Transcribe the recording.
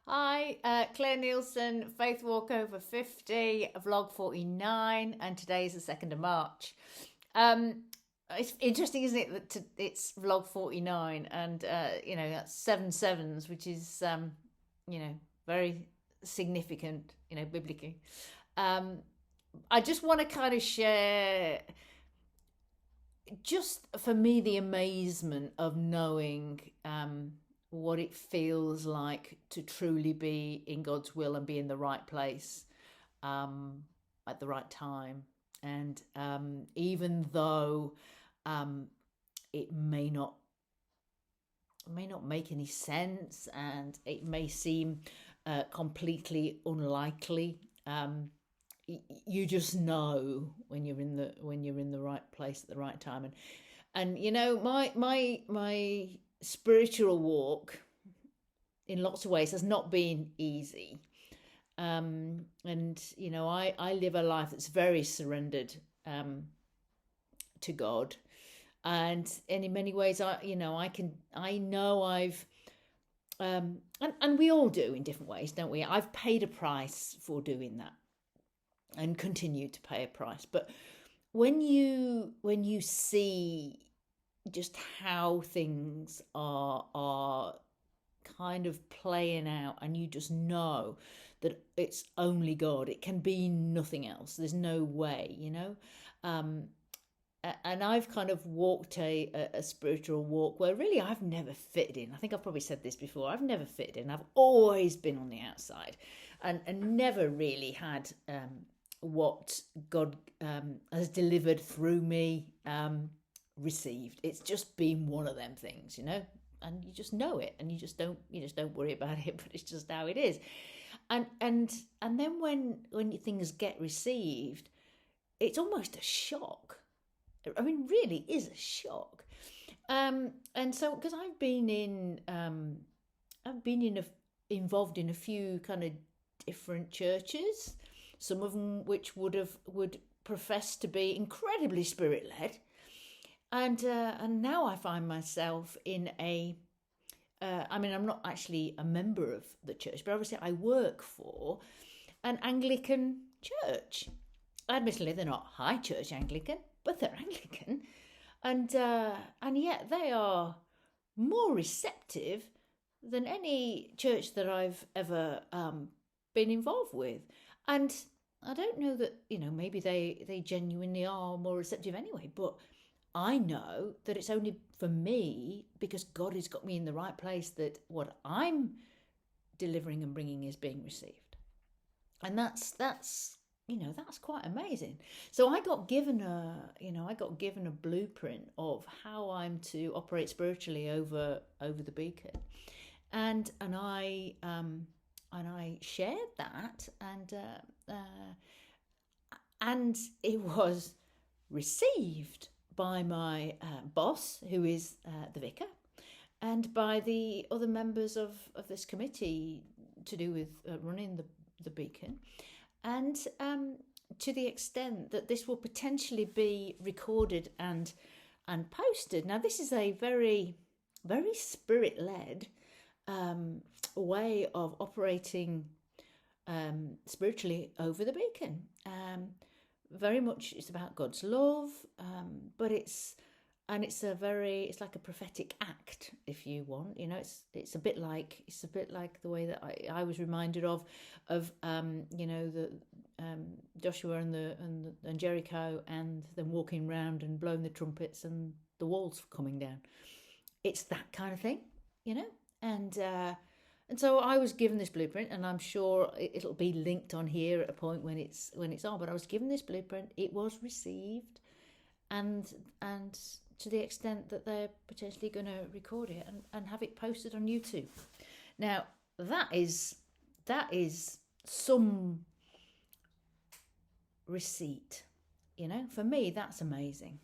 Hi, Claire Nielsen, Faith Walk Over 50, vlog 49, and today is the 2nd of March. Um, it's interesting, isn't it, that it's vlog 49, and that's seven sevens, which is very significant, biblically. Um, I just want to kind of share, just for me, the amazement of knowing what it feels like to truly be in God's will and be in the right place um, at the right time. And even though um, it may not make any sense, and it may seem completely unlikely. You just know when you're in the right place at the right time, and my spiritual walk in lots of ways has not been easy. And I live a life that's very surrendered to God, and in many ways I know I've and we all do in different ways, don't we? I've paid a price for doing that and continue to pay a price. But when you see just how things are kind of playing out, and you just know that it's only God, it can be nothing else, there's no way. um and I've kind of walked a spiritual walk where really I've never fitted in. I think I've probably said this before. I've never fitted in. I've always been on the outside, and never really had what God has delivered through me received. It's just been one of them things. And you just know it, and you just don't worry about it. But it's just how it is. And then when things get received, it's almost a shock. I mean, really is a shock. And so, because involved in a few kind of different churches, some of them which would profess to be incredibly spirit led, and now I find myself in a. I mean, I'm not actually a member of the church, but obviously I work for an Anglican church. Admittedly, they're not high church Anglican, but they're Anglican, and yet they are more receptive than any church that I've ever been involved with. And I don't know that maybe they genuinely are more receptive anyway, but I know that it's only for me, because God has got me in the right place, that what I'm delivering and bringing is being received. And that's quite amazing. So I got given a blueprint of how I'm to operate spiritually over the beacon. And I shared that, and it was received by my boss, who is the vicar, and by the other members of this committee to do with running the beacon. And to the extent that this will potentially be recorded and posted. Now, this is a very, very spirit led way of operating spiritually over the beacon. Very much it's about God's love, but it's like a prophetic act, if you want. It's a bit like the way that I was reminded of the Joshua and Jericho, and them walking around and blowing the trumpets and the walls coming down. It's that kind of thing, you know. And so I was given this blueprint, and I'm sure it'll be linked on here at a point when it's on. But I was given this blueprint. It was received, and to the extent that they're potentially going to record it and have it posted on YouTube. Now that is some receipt. For me, that's amazing.